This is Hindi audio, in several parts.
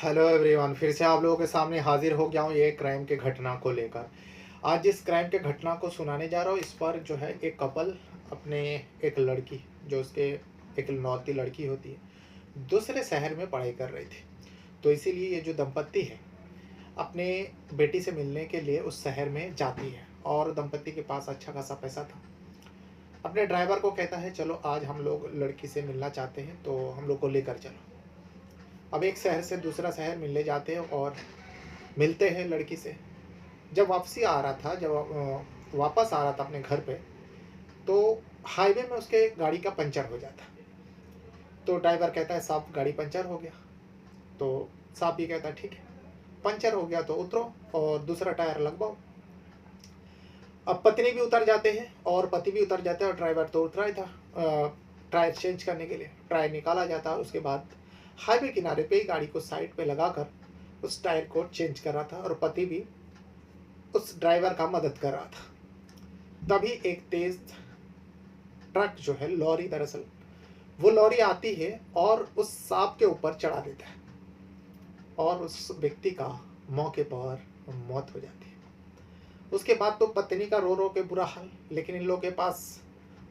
हेलो एवरीवन, फिर से आप लोगों के सामने हाजिर हो गया हूँ ये क्राइम के घटना को लेकर। आज जिस क्राइम के घटना को सुनाने जा रहा हूँ, इस पर जो है एक कपल अपने एक लड़की, जो उसके एक लौती लड़की होती है, दूसरे शहर में पढ़ाई कर रही थी। तो इसीलिए ये जो दंपत्ति है अपने बेटी से मिलने के लिए उस शहर में जाती है, और दंपत्ति के पास अच्छा खासा पैसा था। अपने ड्राइवर को कहता है, चलो आज हम लोग लड़की से मिलना चाहते हैं तो हम लोग को लेकर चलो। अब एक शहर से दूसरा शहर मिलने जाते हैं और मिलते हैं लड़की से। जब वापसी आ रहा था, जब वापस आ रहा था अपने घर पे, तो हाईवे में उसके गाड़ी का पंचर हो जाता। तो ड्राइवर कहता है, साहब गाड़ी पंचर हो गया। तो साहब भी कहता है, ठीक है, पंचर हो गया तो उतरो और दूसरा टायर लगवाओ। अब पत्नी भी उतर जाते हैं और पति भी उतर जाते हैं, और ड्राइवर तो उतरा ही था टायर चेंज करने के लिए। टायर निकाला जाता है और उसके बाद हाईवे किनारे पे ही गाड़ी को साइड पे लगाकर उस टायर को चेंज कर रहा था, और पति भी उस ड्राइवर का मदद कर रहा था। तभी एक तेज ट्रक जो है, लॉरी, दरअसल वो लॉरी आती है और उस सांप के ऊपर चढ़ा देता है, और उस व्यक्ति का मौके पर मौत हो जाती है। उसके बाद तो पत्नी का रो रो के बुरा हाल, लेकिन इन लोगों के पास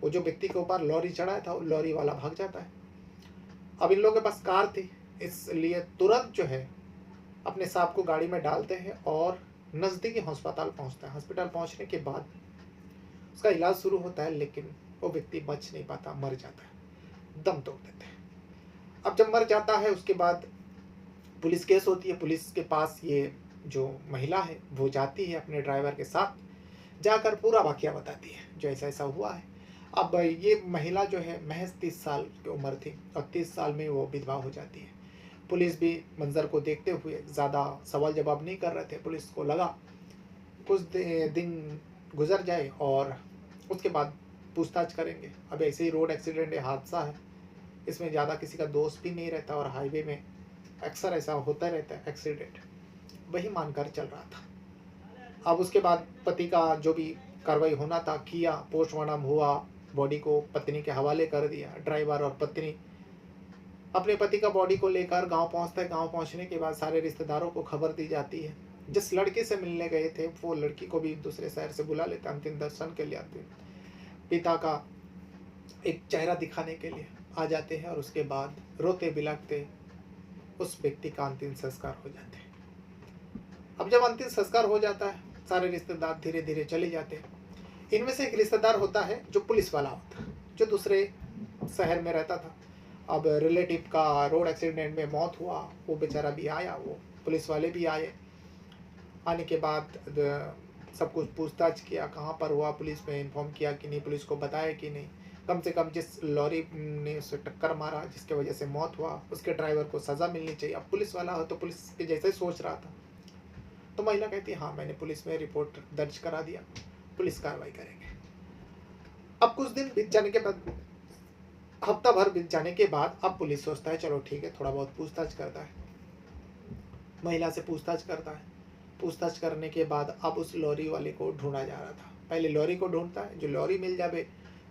वो जो व्यक्ति के ऊपर लॉरी चढ़ाया था, वो लॉरी वाला भाग जाता है। अब इन लोगों के पास कार थी, इसलिए तुरंत जो है अपने सांप को गाड़ी में डालते हैं और नज़दीकी अस्पताल पहुंचता है। हॉस्पिटल पहुंचने के बाद उसका इलाज शुरू होता है, लेकिन वो व्यक्ति बच नहीं पाता, मर जाता है, दम तोड़ देते हैं। अब जब मर जाता है उसके बाद पुलिस केस होती है। पुलिस के पास ये जो महिला है वो जाती है अपने ड्राइवर के साथ, जाकर पूरा वाकया बताती है जो ऐसा ऐसा हुआ है। अब ये महिला जो है महज 30 साल की उम्र थी, और 30 साल में वो विधवा हो जाती है। पुलिस भी मंजर को देखते हुए ज़्यादा सवाल जवाब नहीं कर रहे थे। पुलिस को लगा कुछ दिन गुजर जाए और उसके बाद पूछताछ करेंगे। अब ऐसे ही रोड एक्सीडेंट है, हादसा है, इसमें ज़्यादा किसी का दोष भी नहीं रहता, और हाईवे में अक्सर ऐसा होता रहता है एक्सीडेंट, वही मानकर चल रहा था। अब उसके बाद पति का जो भी कार्रवाई होना था किया, पोस्टमार्टम हुआ, बॉडी को पत्नी के हवाले कर दिया। ड्राइवर और पत्नी अपने पति का बॉडी को लेकर गांव पहुंचता है। गांव पहुंचने के बाद सारे रिश्तेदारों को खबर दी जाती है। जिस लड़के से मिलने गए थे वो लड़की को भी दूसरे शहर से बुला लेते, अंतिम दर्शन के लिए आते हैं, पिता का एक चेहरा दिखाने के लिए आ जाते हैं, और उसके बाद रोते बिलखते उस व्यक्ति का अंतिम संस्कार हो जाते हैं। अब जब अंतिम संस्कार हो जाता है, सारे रिश्तेदार धीरे धीरे चले जाते हैं। इनमें से एक रिश्तेदार होता है जो पुलिस वाला होता है, जो दूसरे शहर में रहता था। अब रिलेटिव का रोड एक्सीडेंट में मौत हुआ, वो बेचारा भी आया, वो पुलिस वाले भी आए। आने के बाद सब कुछ पूछताछ किया, कहाँ पर हुआ, पुलिस में इन्फॉर्म किया कि नहीं, पुलिस को बताया कि नहीं। कम से कम जिस लॉरी ने उसे टक्कर मारा जिसके वजह से मौत हुआ, उसके ड्राइवर को सज़ा मिलनी चाहिए। अब पुलिस वाला हो तो पुलिस के जैसे ही सोच रहा था। तो महिला कहती है, हाँ मैंने पुलिस में रिपोर्ट दर्ज करा दिया, पुलिस कार्रवाई करेंगे। अब कुछ दिन बीत जाने के बाद, हफ्ता भर बीत जाने के बाद, अब पुलिस सोचता है चलो ठीक है, थोड़ा बहुत पूछताछ करता है, महिला से पूछताछ करता है। पूछताछ करने के बाद अब उस लॉरी वाले को ढूंढा जा रहा था। पहले लॉरी को ढूंढता है, जो लॉरी मिल जाए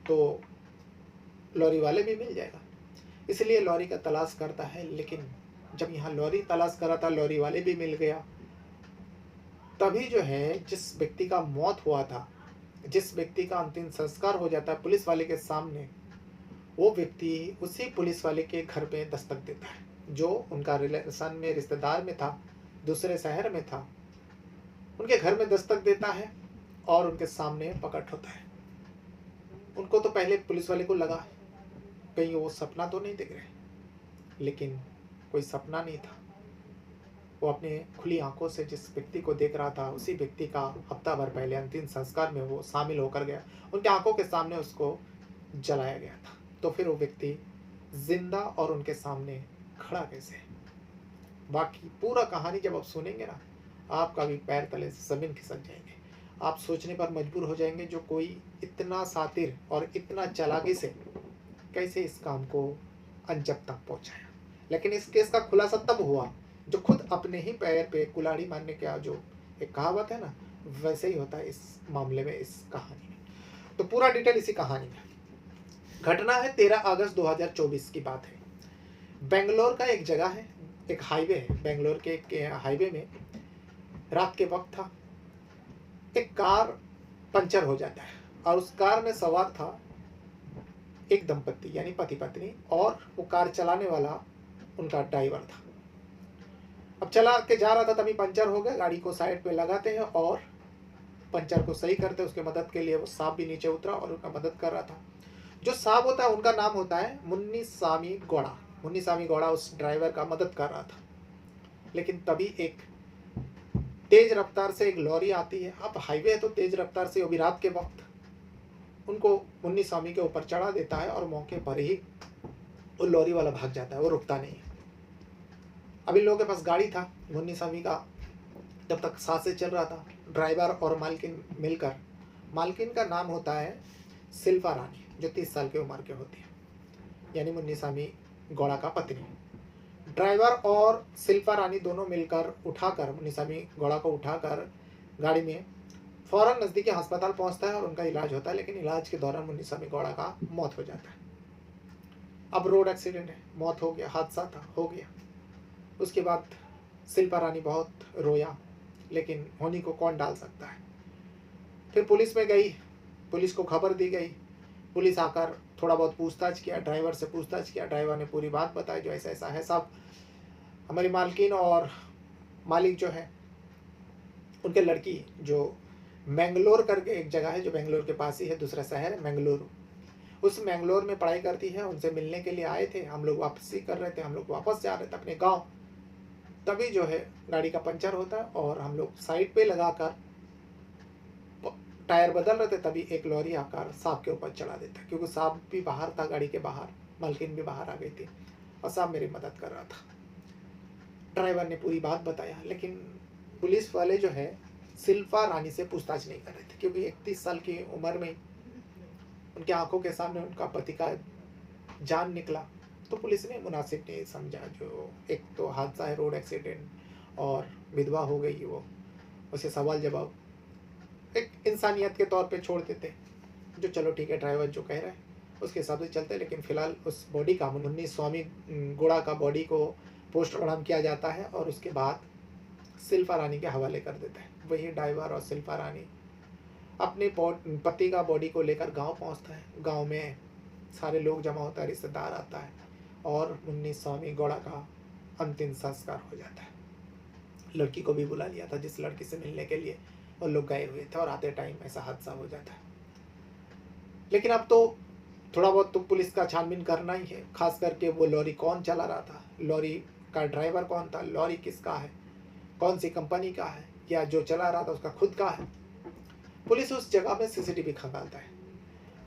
तो लॉरी वाले भी मिल जाएगा, इसलिए लॉरी का तलाश करता है। लेकिन जब यहाँ लॉरी तलाश करा था, लॉरी वाले भी मिल गया। तभी जो है जिस व्यक्ति का मौत हुआ था, जिस व्यक्ति का अंतिम संस्कार हो जाता है पुलिस वाले के सामने, वो व्यक्ति उसी पुलिस वाले के घर पे दस्तक देता है, जो उनका रिलेशन में, रिश्तेदार में था, दूसरे शहर में था। उनके घर में दस्तक देता है और उनके सामने प्रकट होता है। उनको तो पहले पुलिस वाले को लगा कहीं वो सपना तो नहीं देख रहे, लेकिन कोई सपना नहीं था। वो अपने खुली आंखों से जिस व्यक्ति को देख रहा था, उसी व्यक्ति का हफ्ता भर पहले अंतिम संस्कार में वो शामिल होकर गया। उनकी आंखों के सामने उसको जलाया गया था। तो फिर वो व्यक्ति जिंदा और उनके सामने खड़ा कैसे है? बाकी पूरा कहानी जब आप सुनेंगे ना, आपका भी पैर तले से ज़मीन खिसक जाएंगे। आप सोचने पर मजबूर हो जाएंगे, जो कोई इतना शातिर और इतना चालाकी से कैसे इस काम को अंजाम तक पहुंचाया। लेकिन इस केस का खुलासा तब हुआ जो खुद अपने ही पैर पे कुल्हाड़ी मारने का जो एक कहावत है ना, वैसे ही होता है इस मामले में, इस कहानी में। तो पूरा डिटेल इसी कहानी में। घटना है 13 अगस्त 2024 की बात है। बेंगलोर का एक जगह है, एक हाईवे है, बेंगलोर के एक हाईवे में रात के वक्त था, एक कार पंचर हो जाता है और उस कार में सवार था एक दंपत्ति यानी पति पत्नी, और वो कार चलाने वाला उनका ड्राइवर था। अब चला के जा रहा था, तभी पंचर हो गया। गाड़ी को साइड पे लगाते हैं और पंचर को सही करते हैं। उसके मदद के लिए वो साहब भी नीचे उतरा और उनका मदद कर रहा था। जो साहब होता है उनका नाम होता है मुन्नीसामी गौड़ा। मुन्नीसामी गौड़ा उस ड्राइवर का मदद कर रहा था, लेकिन तभी एक तेज रफ्तार से एक लॉरी आती है। अब हाईवे है तो तेज रफ्तार से, वो भी रात के वक्त, उनको मुन्नीसामी के ऊपर चढ़ा देता है और मौके पर ही वो लॉरी वाला भाग जाता है, वो रुकता नहीं है। अब इन लोगों के पास गाड़ी था मुन्नीसामी का, जब तक सांसें चल रहा था। ड्राइवर और मालकिन मिलकर, मालकिन का नाम होता है शिल्पा रानी, जो 30 साल की उम्र के होती है, यानी मुन्नीसामी गौड़ा का पत्नी। ड्राइवर और शिल्पा रानी दोनों मिलकर उठाकर, मुन्नीसामी गौड़ा को उठाकर गाड़ी में फौरन नज़दीकी अस्पताल पहुंचता है और उनका इलाज होता है। लेकिन इलाज के दौरान मुन्नीसामी गौड़ा का मौत हो जाता है। अब रोड एक्सीडेंट है, मौत हो गया, हादसा था, हो गया। उसके बाद शिल्पा रानी बहुत रोया, लेकिन होनी को कौन डाल सकता है। फिर पुलिस में गई, पुलिस को खबर दी गई। पुलिस आकर थोड़ा बहुत पूछताछ किया, ड्राइवर से पूछताछ किया। ड्राइवर ने पूरी बात बताई, जो ऐसा ऐसा है साहब, हमारी मालकिन और मालिक जो है, उनके लड़की जो मैंगलोर करके एक जगह है, जो बेंगलोर के पास ही है, दूसरा शहर है मैंगलोर, उस मैंगलोर में पढ़ाई करती है। उनसे मिलने के लिए आए थे, हम लोग वापसी कर रहे थे, हम लोग वापस जा रहे थे अपने गाँव। तभी जो है गाड़ी का पंचर होता है और हम लोग साइड पे लगाकर टायर बदल रहे थे, तभी एक लॉरी आकर साहब के ऊपर चढ़ा देता है। क्योंकि साहब भी बाहर था, गाड़ी के बाहर, मालकिन भी बाहर आ गई थी और साहब मेरी मदद कर रहा था। ड्राइवर ने पूरी बात बताया, लेकिन पुलिस वाले जो है शिल्पा रानी से पूछताछ नहीं कर रहे थे, क्योंकि 31 साल की उम्र में उनकी आंखों के सामने उनका पति का जान निकला। तो पुलिस ने मुनासिब नहीं समझा, जो एक तो हादसा है, रोड एक्सीडेंट, और विधवा हो गई वो, उसे सवाल जवाब एक इंसानियत के तौर पे छोड़ देते, जो चलो ठीक है ड्राइवर जो कह रहा है उसके हिसाब से चलते। लेकिन फिलहाल उस बॉडी का, मुन्नीसामी गौड़ा का बॉडी को पोस्टमार्टम किया जाता है और उसके बाद शिल्पा रानी के हवाले कर देता है। वही ड्राइवर और शिल्पा रानी अपने पति का बॉडी को लेकर गांव पहुंचता है। गांव में सारे लोग जमा होता है, रिश्तेदार आता है और मुन्नीसामी गौड़ा का अंतिम संस्कार हो जाता है। लड़की को भी बुला लिया था, जिस लड़की से मिलने के लिए वो लोग गए हुए थे, और आते टाइम ऐसा हादसा हो जाता है। लेकिन अब तो थोड़ा बहुत तो पुलिस का छानबीन करना ही है, खास करके वो लॉरी कौन चला रहा था, लॉरी का ड्राइवर कौन था, लॉरी किसका है, कौन सी कंपनी का है, या जो चला रहा था उसका खुद का है। पुलिस उस जगह में सीसीटीवी खंगालता है।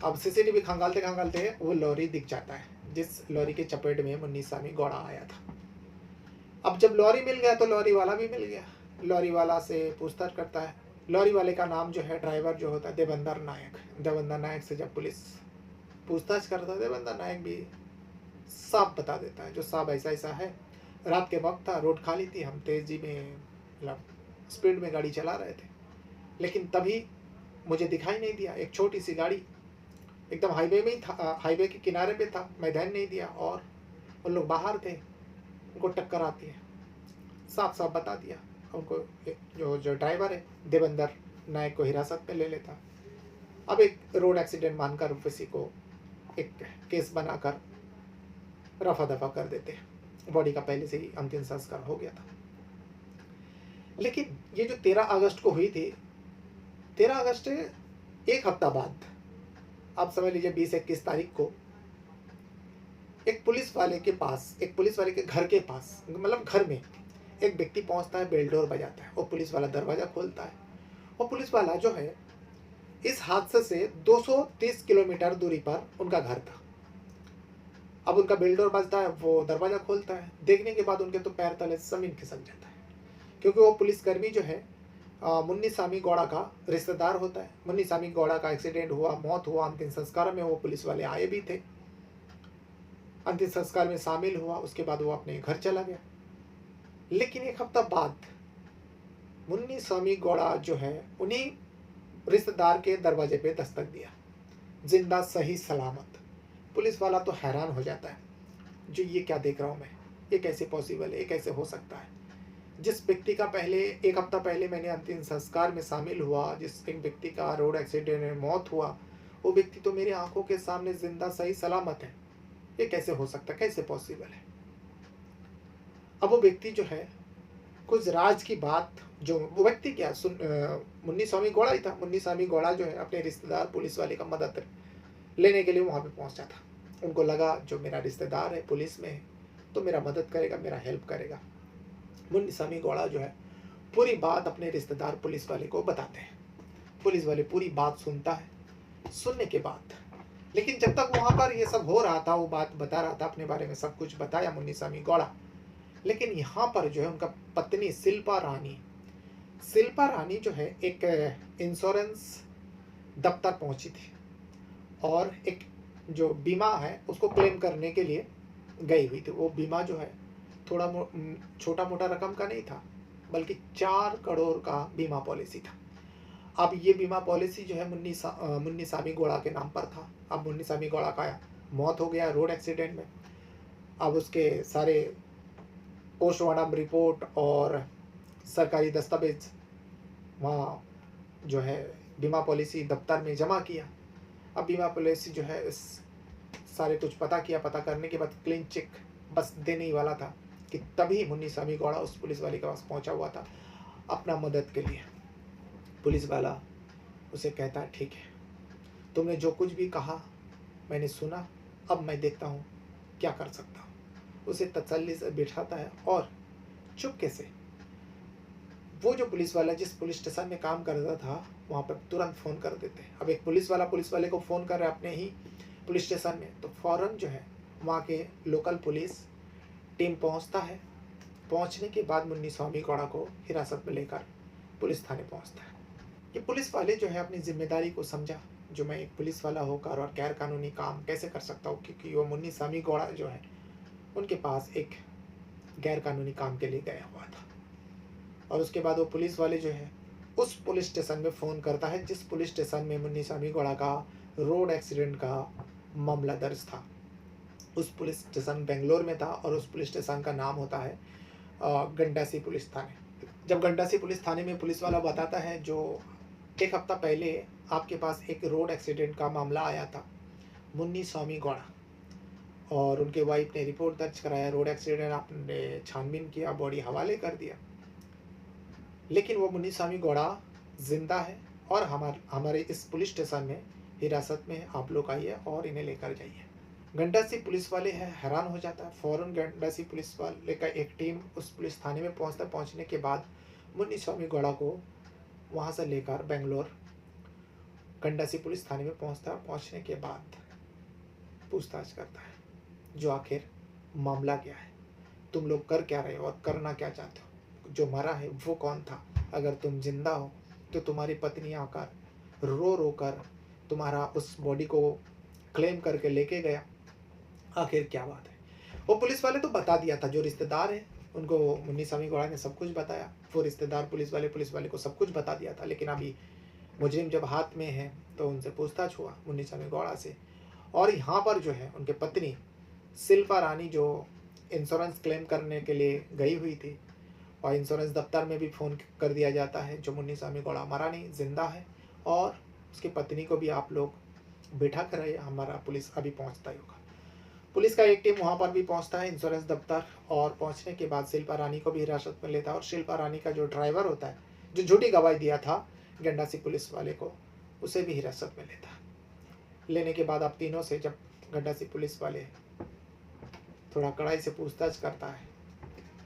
अब सीसीटीवी खंगालते खंगालते वो लॉरी दिख जाता है, जिस लॉरी के चपेट में मुन्नीसामी गौड़ा आया था। अब जब लॉरी मिल गया तो लॉरी वाला भी मिल गया। लॉरी वाला से पूछताछ करता है। लॉरी वाले का नाम जो है, ड्राइवर जो होता है, देवेंद्र नायक। देवेंद्र नायक से जब पुलिस पूछताछ करता है, देवेंद्र नायक भी साफ बता देता है, जो साहब ऐसा ऐसा है, रात के वक्त था, रोड खाली थी, हम तेजी में मतलब स्पीड में गाड़ी चला रहे थे, लेकिन तभी मुझे दिखाई नहीं दिया, एक छोटी सी गाड़ी एकदम हाईवे में ही था, हाईवे के किनारे पे था, मैं ध्यान नहीं दिया और उन लोग बाहर थे, उनको टक्कर आती है। साफ साफ बता दिया उनको। जो ड्राइवर है देवेंद्र नायक को हिरासत में ले लेता। अब एक रोड एक्सीडेंट मानकर किसी को एक केस बनाकर रफा दफा कर देते। बॉडी का पहले से ही अंतिम संस्कार हो गया था। लेकिन ये जो 13 अगस्त को हुई थी, 13 अगस्त एक हफ्ता बाद, आप समझ लीजिए 20-21 तारीख को, एक पुलिस वाले के पास, एक पुलिस वाले के घर के पास, मतलब घर में एक व्यक्ति पहुंचता है, बेल डोर बजाता है, वो पुलिस वाला दरवाजा खोलता है। वो पुलिस वाला जो है, इस हादसे से 230 किलोमीटर दूरी पर उनका घर था। अब उनका बेल डोर बजता है, वो दरवाजा खोलता है। देखने के बाद उनके तो पैर तले जमीन खिसक जाता है, क्योंकि वो पुलिसकर्मी जो है मुन्नीसामी गौड़ा का रिश्तेदार होता है। मुन्नीसामी गौड़ा का एक्सीडेंट हुआ, मौत हुआ, अंतिम संस्कार में वो पुलिस वाले आए भी थे, अंतिम संस्कार में शामिल हुआ। उसके बाद वो अपने घर चला गया। लेकिन एक हफ्ता बाद मुन्नीसामी गौड़ा जो है, उन्हीं रिश्तेदार के दरवाजे पे दस्तक दिया, जिंदा सही सलामत। पुलिस वाला तो हैरान हो जाता है, जो ये क्या देख रहा हूँ मैं, ये कैसे पॉसिबल है, ये कैसे हो सकता है? जिस व्यक्ति का पहले 1 हफ्ता पहले मैंने अंतिम संस्कार में शामिल हुआ, जिस एक व्यक्ति का रोड एक्सीडेंट में मौत हुआ, वो व्यक्ति तो मेरी आँखों के सामने ज़िंदा सही सलामत है। ये कैसे हो सकता है, कैसे पॉसिबल है? अब वो व्यक्ति जो है, कुछ राज की बात, जो वो व्यक्ति क्या मुन्नी स्वामी गौड़ा ही था। मुन्नी स्वामी गौड़ा जो है अपने रिश्तेदार पुलिस वाले का मदद लेने के लिए वहाँ पे पहुँचा था। उनको लगा जो मेरा रिश्तेदार है पुलिस में है, तो मेरा मदद करेगा, मेरा हेल्प करेगा। मुन्नी स्वामी गौड़ा जो है पूरी बात अपने रिश्तेदार पुलिस वाले को बताते हैं। पुलिस वाले पूरी बात सुनता है। सुनने के बाद लेकिन जब तक वहाँ पर ये सब हो रहा था, वो बात बता रहा था, अपने बारे में सब कुछ बताया मुन्नी स्वामी गौड़ा। लेकिन यहाँ पर जो है उनका पत्नी शिल्पा रानी जो है एक इंश्योरेंस दफ्तर पहुंची थी और एक जो बीमा है उसको क्लेम करने के लिए गई हुई थी। वो बीमा जो है थोड़ा छोटा मोटा रकम का नहीं था, बल्कि 4 करोड़ का बीमा पॉलिसी था। अब ये बीमा पॉलिसी जो है मुन्नी स्वामी गौड़ा के नाम पर था। अब मुन्नी स्वामी गौड़ा का मौत हो गया रोड एक्सीडेंट में। अब उसके सारे पोस्टमार्टम रिपोर्ट और सरकारी दस्तावेज वहाँ जो है बीमा पॉलिसी दफ्तर में जमा किया। अब बीमा पॉलिसी जो है सारे कुछ पता किया। पता करने के बाद क्लीन चेक बस देने ही वाला था कि तभी मुन्नी स्वामी गौड़ा उस पुलिस वाले के पास पहुंचा हुआ था अपना मदद के लिए। पुलिस वाला उसे कहता है, ठीक है, तुमने जो कुछ भी कहा मैंने सुना, अब मैं देखता हूँ क्या कर सकता हूँ। उसे तसल्ली से बिठाता है और चुपके से वो जो पुलिस वाला जिस पुलिस स्टेशन में काम करता था वहाँ पर तुरंत फ़ोन कर देते हैं। अब एक पुलिस वाले को फ़ोन कर रहे अपने ही पुलिस स्टेशन में, तो फ़ौरन जो है वहाँ के लोकल पुलिस टीम पहुँचता है। पहुँचने के बाद मुन्नी स्वामी गौड़ा को हिरासत में लेकर पुलिस थाने पहुँचता है। ये पुलिस वाले जो है अपनी जिम्मेदारी को समझा, जो मैं एक पुलिस वाला होकर और गैर कानूनी काम कैसे कर सकता हूँ, क्योंकि वो मुन्नी स्वामी गौड़ा जो है उनके पास एक गैर कानूनी काम के लिए गया हुआ था। और उसके बाद वो पुलिस वाले जो है उस पुलिस स्टेशन में फ़ोन करता है जिस पुलिस स्टेशन में मुन्नी स्वामी गौड़ा का रोड एक्सीडेंट का मामला दर्ज था। उस पुलिस स्टेशन बेंगलोर में था और उस पुलिस स्टेशन का नाम होता है गंडासी पुलिस थाने। जब गंडासी पुलिस थाने में पुलिस वाला बताता है, जो 1 हफ्ता पहले आपके पास एक रोड एक्सीडेंट का मामला आया था, मुन्नी स्वामी गौड़ा और उनके वाइफ ने रिपोर्ट दर्ज कराया, रोड एक्सीडेंट आपने छानबीन किया, बॉडी हवाले कर दिया, लेकिन वो मुन्नी स्वामी गौड़ा जिंदा है और हमारे इस पुलिस स्टेशन में हिरासत में आप लोग आइए और इन्हें लेकर जाइए। गंडासी पुलिस वाले हैरान हो जाता है। फ़ौरन गंडासी पुलिस वाले का एक टीम उस पुलिस थाने में पहुंचता। पहुंचने के बाद मुन्नी स्वामी गौड़ा को वहां से लेकर बेंगलोर गंडासी पुलिस थाने में पहुंचता। पहुंचने के बाद पूछताछ करता है, जो आखिर मामला क्या है, तुम लोग कर क्या रहे हो और करना क्या चाहते हो, जो मरा है वो कौन था, अगर तुम जिंदा हो तो तुम्हारी पत्नी आकर रो रो कर तुम्हारा उस बॉडी को क्लेम करके लेके गया, आखिर क्या बात है। वो पुलिस वाले तो बता दिया था, जो रिश्तेदार है उनको मुन्नी स्वामी गौड़ा ने सब कुछ बताया। वो रिश्तेदार पुलिस वाले को सब कुछ बता दिया था। लेकिन अभी मुजरिम जब हाथ में है तो उनसे पूछताछ हुआ मुन्नी स्वामी गौड़ा से। और यहाँ पर जो है उनके पत्नी शिल्पा रानी जो इंश्योरेंस क्लेम करने के लिए गई हुई थी, और इंश्योरेंस दफ्तर में भी फ़ोन कर दिया जाता है जो मुन्नी स्वामी गौड़ा मरा नहीं, जिंदा है, और उसकी पत्नी को भी आप लोग बिठा कर रहे, हमारा पुलिस अभी पहुंचता ही होगा। पुलिस का एक टीम वहां पर भी पहुंचता है इंश्योरेंस दफ्तर, और पहुंचने के बाद शिल्पा रानी को भी हिरासत में लेता है। और शिल्पा रानी का जो ड्राइवर होता है, जो झूठी गवाही दिया था गंडासी पुलिस वाले को, उसे भी हिरासत में लेता है। लेने के बाद आप तीनों से जब गंडासी पुलिस वाले थोड़ा कड़ाई से पूछताछ करता है,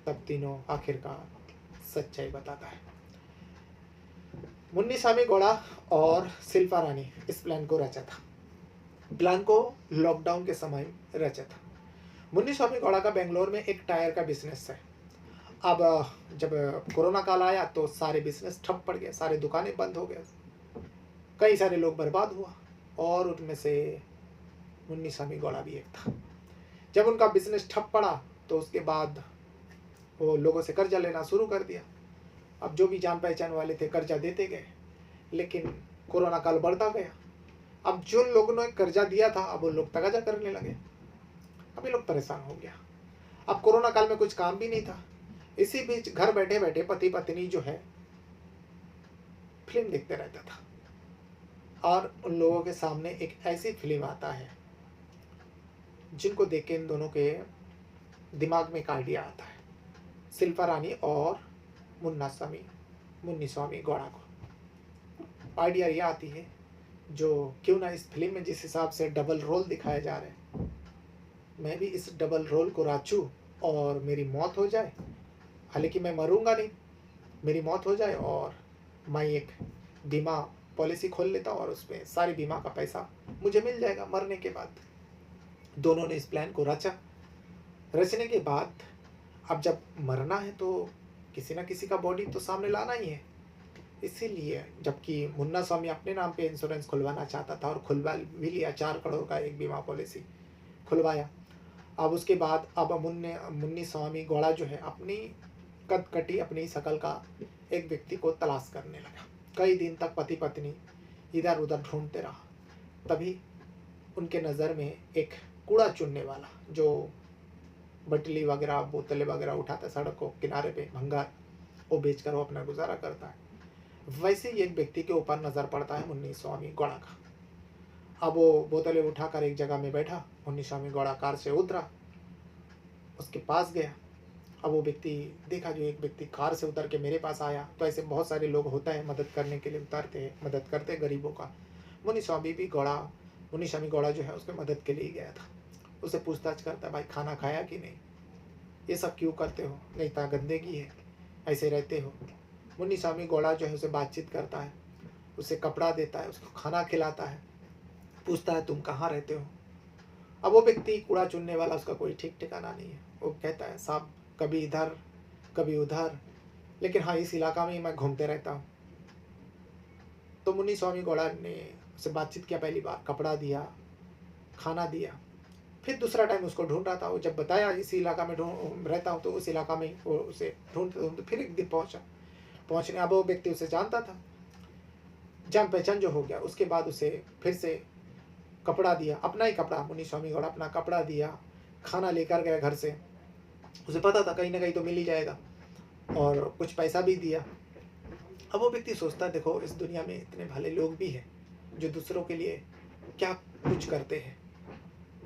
तब तीनों आखिरकार सच्चाई बताता है। मुन्नी स्वामी गौड़ा और शिल्पा रानी इस प्लान को रचा था। प्लान को लॉकडाउन के समय रचा था। मुन्नी स्वामी गौड़ा का बेंगलोर में एक टायर का बिजनेस है। अब जब कोरोना काल आया तो सारे बिजनेस ठप पड़ गए, सारे दुकानें बंद हो गए, कई सारे लोग बर्बाद हुआ, और उनमें से मुन्नी स्वामी गौड़ा भी एक था। जब उनका बिजनेस ठप पड़ा तो उसके बाद वो लोगों से कर्जा लेना शुरू कर दिया। अब जो भी जान पहचान वाले थे कर्जा देते गए, लेकिन कोरोना काल बढ़ता गया। अब जो लोगों ने कर्जा दिया था अब वो लोग तगाजा करने लगे। अब ये लोग परेशान हो गया। अब कोरोना काल में कुछ काम भी नहीं था, इसी बीच घर बैठे बैठे पति पत्नी जो है फिल्म देखते रहता था, और उन लोगों के सामने एक ऐसी फिल्म आता है जिनको देख के इन दोनों के दिमाग में एक आइडिया आता है, शिल्पा रानी और मुन्नी स्वामी गौड़ा को आइडिया ये आती है, जो क्यों ना इस फिल्म में जिस हिसाब से डबल रोल दिखाया जा रहा है, मैं भी इस डबल रोल को राचूं और मेरी मौत हो जाए, हालांकि मैं मरूंगा नहीं, मेरी मौत हो जाए और मैं एक बीमा पॉलिसी खोल लेता हूँ और उसमें सारी बीमा का पैसा मुझे मिल जाएगा मरने के बाद। दोनों ने इस प्लान को रचा। रचने के बाद अब जब मरना है तो किसी ना किसी का बॉडी तो सामने लाना ही है, इसीलिए जबकि मुन्ना स्वामी अपने नाम पे इंश्योरेंस खुलवाना चाहता था और खुलवा भी लिया, 4 करोड़ का एक बीमा पॉलिसी खुलवाया। अब उसके बाद अब मुन्नी स्वामी गौड़ा जो है अपनी कटकटी अपनी शकल का एक व्यक्ति को तलाश करने लगा। कई दिन तक पति पत्नी इधर उधर ढूंढते रहा, तभी उनके नज़र में एक कूड़ा चुनने वाला जो बटली वगैरह बोतलें वगैरह उठाता है सड़क को किनारे पे भंगार, वो बेचकर वो अपना गुजारा करता है, वैसे ही एक व्यक्ति के ऊपर नज़र पड़ता है मुन्नी स्वामी गौड़ा का। अब वो बोतलें उठाकर एक जगह में बैठा, मुन्नी स्वामी गौड़ा कार से उतरा, उसके पास गया। अब वो व्यक्ति देखा, जो एक व्यक्ति कार से उतर के मेरे पास आया, तो ऐसे बहुत सारे लोग होता है मदद करने के लिए उतरते हैं, मदद करते हैं गरीबों का। मुन्नी स्वामी गौड़ा जो है उसके मदद के लिए गया था। उसे पूछताछ करता, भाई खाना खाया कि नहीं, ये सब क्यों करते हो, नहीं तो गंदगी है, ऐसे रहते हो। मुन्नी स्वामी गौड़ा जो है उसे बातचीत करता है, उसे कपड़ा देता है, उसको खाना खिलाता है, पूछता है तुम कहाँ रहते हो। अब वो व्यक्ति कूड़ा चुनने वाला, उसका कोई ठीक ठिकाना नहीं है, वो कहता है साहब कभी इधर कभी उधर, लेकिन हाँ इस इलाका में मैं घूमते रहता हूँ। तो मुन्नी स्वामी गौड़ा ने उससे बातचीत किया, पहली बार कपड़ा दिया, खाना दिया, फिर दूसरा टाइम उसको ढूंढ रहा था। वो जब बताया इसी इलाका में रहता हूँ, तो उस इलाका में वो उसे ढूंढते ढूंढते फिर एक दिन पहुँचने। अब वो व्यक्ति उसे जानता था, जान पहचान जो हो गया, उसके बाद उसे फिर से कपड़ा दिया, अपना ही कपड़ा, मुन्नी स्वामी गौड़ा अपना कपड़ा दिया, खाना लेकर गया घर से, उसे पता था कहीं ना कहीं तो मिल ही जाएगा, और कुछ पैसा भी दिया। अब वो व्यक्ति सोचता है देखो इस दुनिया में इतने भले लोग भी हैं जो दूसरों के लिए क्या कुछ करते हैं।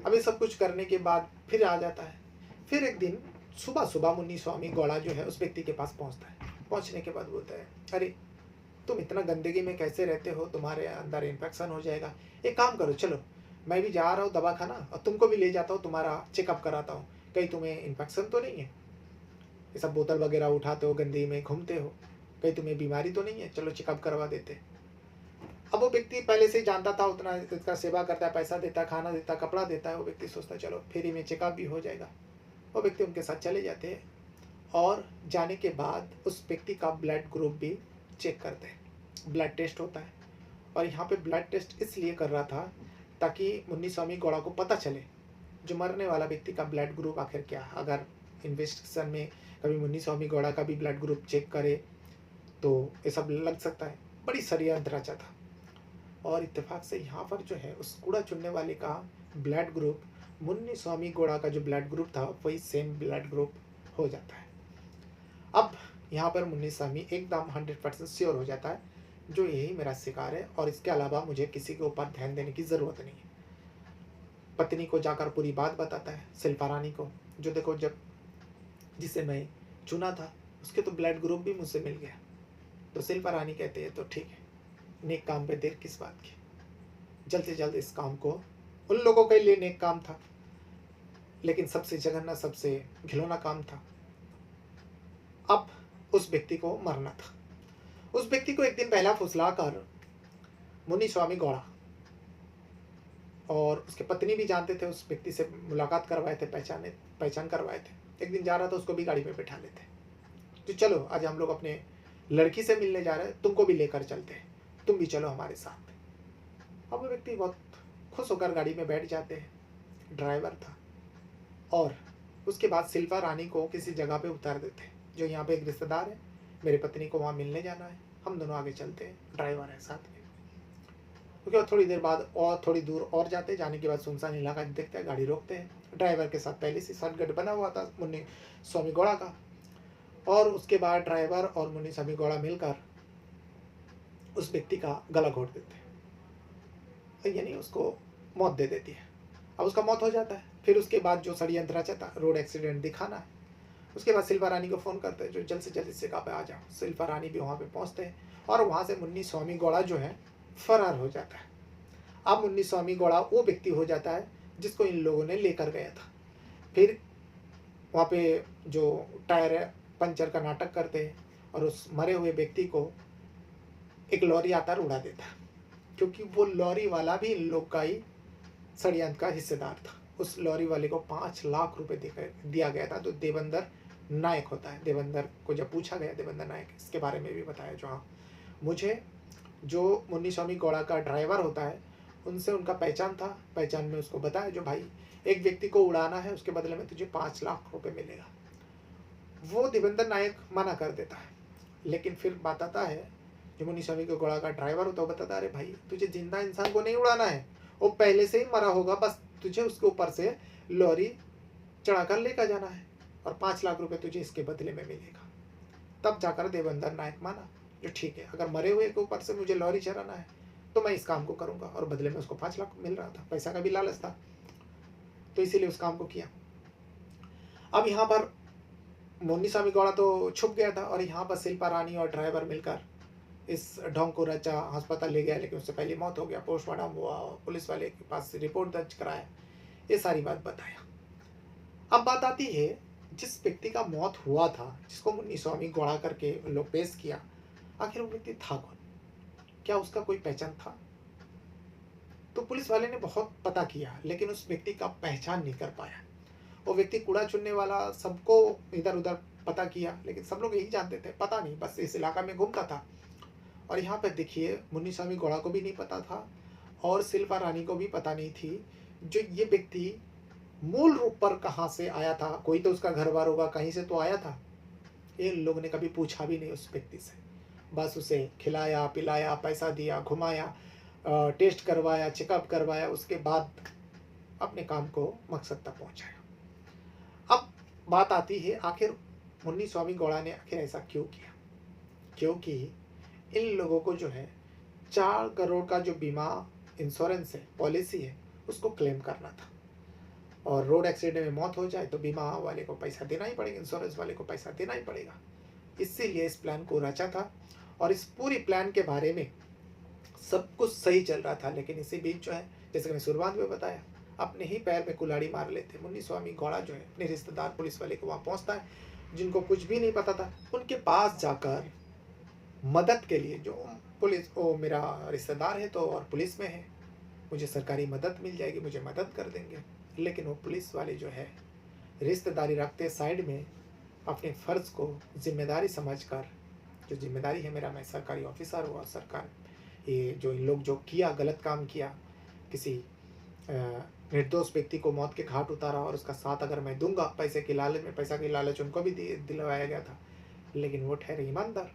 अब ये सब कुछ करने के बाद फिर आ जाता है। फिर एक दिन सुबह सुबह मुन्नी स्वामी गौड़ा जो है उस व्यक्ति के पास पहुंचता है। पहुंचने के बाद बोलता है, अरे तुम इतना गंदगी में कैसे रहते हो, तुम्हारे अंदर इन्फेक्शन हो जाएगा, एक काम करो चलो मैं भी जा रहा हूँ दवा खाना और तुमको भी ले जाता हूँ, तुम्हारा चेकअप कराता हूँ, कहीं तुम्हें इन्फेक्शन तो नहीं है, ये सब बोतल वगैरह उठाते हो, गंदगी में घूमते हो, कहीं तुम्हें बीमारी तो नहीं है, चलो चेकअप करवा देते। अब वो व्यक्ति पहले से ही जानता था, उतना इसका सेवा करता है, पैसा देता है, खाना देता है, कपड़ा देता है, वो व्यक्ति सोचता है चलो फ्री में चेकअप भी हो जाएगा। वो व्यक्ति उनके साथ चले जाते हैं और जाने के बाद उस व्यक्ति का ब्लड ग्रुप भी चेक करते हैं, ब्लड टेस्ट होता है। और यहाँ पे ब्लड टेस्ट इसलिए कर रहा था ताकि मुन्नी स्वामी गौड़ा को पता चले जो मरने वाला व्यक्ति का ब्लड ग्रुप आखिर क्या है। अगर इन्वेस्टिगेशन में कभी मुन्नी स्वामी गौड़ा का भी ब्लड ग्रुप चेक करे तो ये सब लग सकता है, बड़ी षड्यंत्र रचा था। और इत्तेफाक से यहाँ पर जो है उस कूड़ा चुनने वाले का ब्लड ग्रुप मुन्नी स्वामी गौड़ा का जो ब्लड ग्रुप था वही सेम ब्लड ग्रुप हो जाता है। अब यहाँ पर मुन्नी स्वामी एकदम 100% श्योर हो जाता है जो यही मेरा शिकार है और इसके अलावा मुझे किसी के ऊपर ध्यान देने की ज़रूरत नहीं है। पत्नी को जाकर पूरी बात बताता है, शिल्पा रानी को, जो देखो जब जिसे मैं चुना था उसके तो ब्लड ग्रुप भी मुझसे मिल गया। तो शिल्पा रानी कहते हैं तो ठीक है, नेक काम पे देर किस बात की, जल्द से जल्द इस काम को, उन लोगों के लिए नेक काम था लेकिन सबसे जघन्य सबसे घिनौना काम था। अब उस व्यक्ति को मरना था। उस व्यक्ति को एक दिन पहला फुसला कर मुन्नी स्वामी गौड़ा और उसके पत्नी भी जानते थे, उस व्यक्ति से मुलाकात करवाए थे, पहचान करवाए थे। एक दिन जा रहा था, उसको भी गाड़ी में बैठा लेते, तो चलो आज हम लोग अपने लड़की से मिलने जा रहे हैं, तुमको भी लेकर चलते हैं, तुम भी चलो हमारे साथ। अब वो व्यक्ति बहुत खुश होकर गाड़ी में बैठ जाते हैं, ड्राइवर था, और उसके बाद शिल्पा रानी को किसी जगह पे उतार देते हैं, जो यहाँ पे एक रिश्तेदार है, मेरी पत्नी को वहाँ मिलने जाना है, हम दोनों आगे चलते हैं, ड्राइवर है साथ में। उसके बाद थोड़ी देर बाद और थोड़ी दूर और जाते, जाने के बाद सुनसान इलाका देखते हैं, गाड़ी रोकते हैं। ड्राइवर के साथ पहले से सटगट बना हुआ था मुन्नी स्वामी गौड़ा का, और उसके बाद ड्राइवर और मुन्नी स्वामी गौड़ा मिलकर उस व्यक्ति का गला घोट देते हैं, यानी उसको मौत दे देती है। अब उसका मौत हो जाता है। फिर उसके बाद जो षड्यंत्र रचा था, रोड एक्सीडेंट दिखाना है, उसके बाद शिल्पा रानी को फ़ोन करते हैं जो जल्द से जल्द इस जगह पे आ जाओ। शिल्पा रानी भी वहाँ पे पहुँचते हैं और वहाँ से मुन्नी स्वामी गौड़ा जो है फरार हो जाता है। अब मुन्नी स्वामी गौड़ा वो व्यक्ति हो जाता है जिसको इन लोगों ने लेकर गया था। फिर वहाँ पे जो टायर पंचर का नाटक करते हैं और उस मरे हुए व्यक्ति को एक लॉरी आकर उड़ा देता है, क्योंकि वो लॉरी वाला भी इन लोग का ही षड्यंत्र का हिस्सेदार था। उस लॉरी वाले को 5 लाख रुपए दिया गया था, तो देवेंद्र नायक होता है। देवेंद्र को जब पूछा गया, देवेंद्र नायक इसके बारे में भी बताया, जो हाँ मुझे जो मुन्नी स्वामी गौड़ा का ड्राइवर होता है उनसे उनका पहचान था, पहचान में उसको बताया जो भाई एक व्यक्ति को उड़ाना है, उसके बदले में तुझे 5 लाख रुपए मिलेगा। वो देवेंद्र नायक मना कर देता है, लेकिन फिर बताता है जो मुन्नी स्वामी के गौड़ा का ड्राइवर होता है, वो बताता है अरे भाई तुझे जिंदा इंसान को नहीं उड़ाना है, वो पहले से ही मरा होगा, बस तुझे उसके ऊपर से लॉरी चढ़ाकर लेकर जाना है और 5 लाख रुपए तुझे इसके बदले में मिलेगा। तब जाकर देवेंद्र नायक माना जो ठीक है, अगर मरे हुए के ऊपर से मुझे लॉरी चढ़ाना है तो मैं इस काम को करूंगा, और बदले में उसको 5 लाख मिल रहा था, पैसा का भी लालच था, तो इसीलिए उस काम को किया। अब यहाँ पर मुन्नी स्वामी गौड़ा तो छुप गया था और यहाँ पर शिल्पा रानी और ड्राइवर मिलकर इस ढोंग को रचा, अस्पताल ले गया, लेकिन उससे पहले मौत हो गया, पोस्टमार्टम हुआ, पुलिस वाले के पास रिपोर्ट दर्ज कराया, ये सारी बात बताया। अब बात आती है जिस व्यक्ति का मौत हुआ था, जिसको मुन्नी स्वामी गौड़ा करके लोग पेश किया, आखिर वो व्यक्ति था कौन? क्या उसका कोई पहचान था? तो पुलिस वाले ने बहुत पता किया, लेकिन उस व्यक्ति का पहचान नहीं कर पाया। वो व्यक्ति कूड़ा चुनने वाला, सबको इधर उधर पता किया, लेकिन सब लोग यही जानते थे, पता नहीं, बस इस इलाका में घूमता था। और यहाँ पर देखिए मुन्नी स्वामी गौड़ा को भी नहीं पता था और शिल्पा रानी को भी पता नहीं थी जो ये व्यक्ति मूल रूप पर कहाँ से आया था। कोई तो उसका घर बार होगा, कहीं से तो आया था, ये लोगों ने कभी पूछा भी नहीं उस व्यक्ति से। बस उसे खिलाया पिलाया, पैसा दिया, घुमाया, टेस्ट करवाया, चेकअप करवाया, उसके बाद अपने काम को मकसद तक पहुँचाया। अब बात आती है आखिर मुन्नी स्वामी गौड़ा ने आखिर ऐसा क्यों किया? क्योंकि इन लोगों को जो है 4 करोड़ का जो बीमा इंश्योरेंस है, पॉलिसी है, उसको क्लेम करना था, और रोड एक्सीडेंट में मौत हो जाए तो बीमा वाले को पैसा देना ही पड़ेगा, इंश्योरेंस वाले को पैसा देना ही पड़ेगा। इसीलिए इस प्लान को रचा था और इस पूरी प्लान के बारे में सब कुछ सही चल रहा था, लेकिन इसी बीच जो है, जैसे कि मैं शुरुआत में बताया, अपने ही पैर में कुल्हाड़ी मार लेते मुन्नी स्वामी गौड़ा जो है अपने रिश्तेदार पुलिस वाले को वहाँ पहुँचता है, जिनको कुछ भी नहीं पता था, उनके पास जाकर मदद के लिए, जो पुलिस वो मेरा रिश्तेदार है तो और पुलिस में है, मुझे सरकारी मदद मिल जाएगी, मुझे मदद कर देंगे। लेकिन वो पुलिस वाले जो है रिश्तेदारी रखते साइड में, अपने फ़र्ज़ को जिम्मेदारी समझकर, जो जिम्मेदारी है मेरा, मैं सरकारी ऑफिसर हुआ, सरकार ये जो इन लोग जो किया, गलत काम किया, किसी निर्दोष व्यक्ति को मौत के घाट उतारा और उसका साथ अगर मैं दूंगा पैसे के लालच में, पैसा के लालच उनको भी दिलवाया गया था, लेकिन वो ठहरे ईमानदार।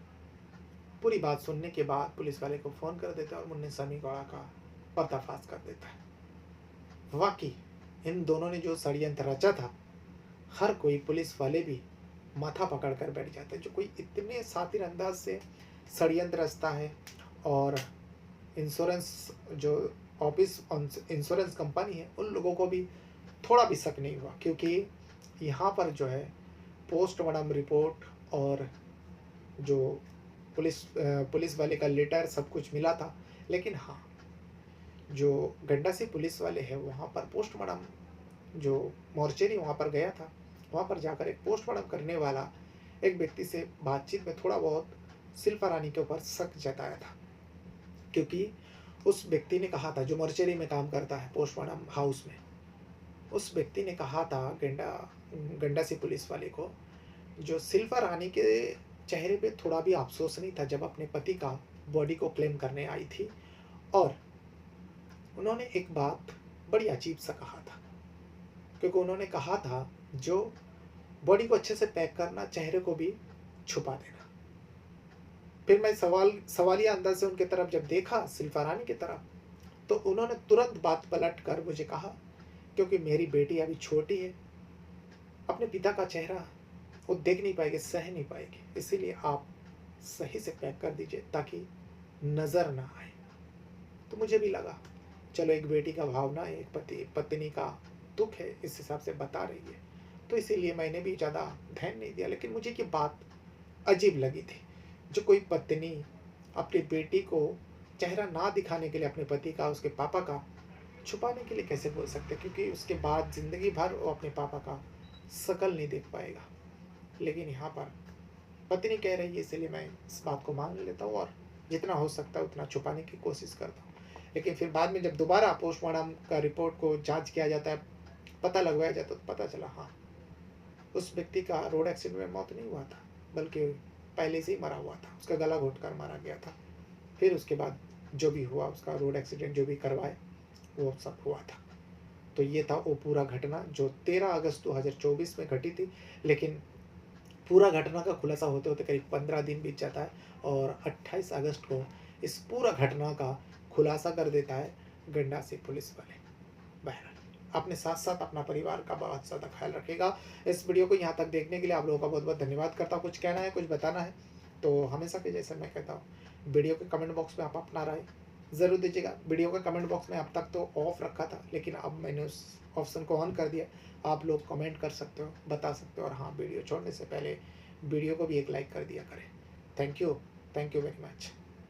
पूरी बात सुनने के बाद पुलिस वाले को फ़ोन कर देता है और मुन्नी स्वामी गौड़ा का पर्दाफाश कर देता है। वाकई इन दोनों ने जो षड्यंत्र रचा था, हर कोई पुलिस वाले भी माथा पकड़ कर बैठ जाता है, जो कोई इतने सातिर अंदाज से षड्यंत्र रचता है। और इंश्योरेंस जो ऑफिस इंश्योरेंस कंपनी है, उन लोगों को भी थोड़ा भी शक नहीं हुआ, क्योंकि यहाँ पर जो है पोस्टमार्टम रिपोर्ट और जो पुलिस वाले का लेटर सब कुछ मिला था। लेकिन हाँ, जो गंडासी पुलिस वाले हैं वहाँ पर पोस्टमार्टम जो मॉर्चरी वहाँ पर गया था, वहाँ पर जाकर एक पोस्टमार्टम करने वाला एक व्यक्ति से बातचीत में थोड़ा बहुत शिल्पा रानी के ऊपर शक जताया था, क्योंकि उस व्यक्ति ने कहा था, जो मॉर्चरी में काम करता है पोस्टमार्टम हाउस में, उस व्यक्ति ने कहा था गंडासी पुलिस वाले को, जो शिल्पा रानी के चेहरे पे थोड़ा भी अफसोस नहीं था जब अपने पति का बॉडी को क्लेम करने आई थी। और उन्होंने एक बात बड़ी अजीब सा कहा था, क्योंकि उन्होंने कहा था जो बॉडी को अच्छे से पैक करना, चेहरे को भी छुपा देना। फिर मैं सवालिया अंदाज से उनके तरफ जब देखा, शिल्पा रानी की तरफ, तो उन्होंने तुरंत बात पलट कर मुझे कहा, क्योंकि मेरी बेटी अभी छोटी है, अपने पिता का चेहरा वो देख नहीं पाएगी, सह नहीं पाएगी, इसीलिए आप सही से पैक कर दीजिए ताकि नज़र ना आए। तो मुझे भी लगा चलो एक बेटी का भावना है, एक पति पत्नी का दुख है, इस हिसाब से बता रही है, तो इसीलिए मैंने भी ज़्यादा ध्यान नहीं दिया। लेकिन मुझे ये बात अजीब लगी थी, जो कोई पत्नी अपनी बेटी को चेहरा ना दिखाने के लिए अपने पति का, उसके पापा का छुपाने के लिए कैसे बोल सकते, क्योंकि उसके बाद ज़िंदगी भर वो अपने पापा का शकल नहीं देख पाएगा। लेकिन यहाँ पर पत्नी कह रही है, इसलिए मैं इस बात को मान लेता हूँ और जितना हो सकता है उतना छुपाने की कोशिश करता हूँ। लेकिन फिर बाद में जब दोबारा पोस्टमार्टम का रिपोर्ट को जांच किया जाता है, पता लगवाया जाता है, तो पता चला हाँ, उस व्यक्ति का रोड एक्सीडेंट में मौत नहीं हुआ था, बल्कि पहले से ही मरा हुआ था, उसका गला घोट कर मारा गया था। फिर उसके बाद जो भी हुआ, उसका रोड एक्सीडेंट जो भी करवाए वो सब हुआ था। तो ये था वो पूरा घटना जो 13 अगस्त 2024 में घटी थी। लेकिन पूरा घटना का खुलासा होते होते करीब 15 दिन बीत जाता है और 28 अगस्त को इस पूरा घटना का खुलासा कर देता है गंडासी पुलिस वाले। बहरहाल अपने साथ साथ अपना परिवार का बहुत ज़्यादा ख्याल रखेगा। इस वीडियो को यहाँ तक देखने के लिए आप लोगों का बहुत बहुत धन्यवाद करता हूँ। कुछ कहना है, कुछ बताना है तो हमेशा के जैसे मैं कहता हूँ, वीडियो के कमेंट बॉक्स में आप अपना राय ज़रूर दीजिएगा। वीडियो का कमेंट बॉक्स में अब तक तो ऑफ रखा था, लेकिन अब मैंने उस ऑप्शन को ऑन कर दिया। आप लोग कमेंट कर सकते हो, बता सकते हो, और हाँ, वीडियो छोड़ने से पहले वीडियो को भी एक लाइक कर दिया करें। Thank you very much.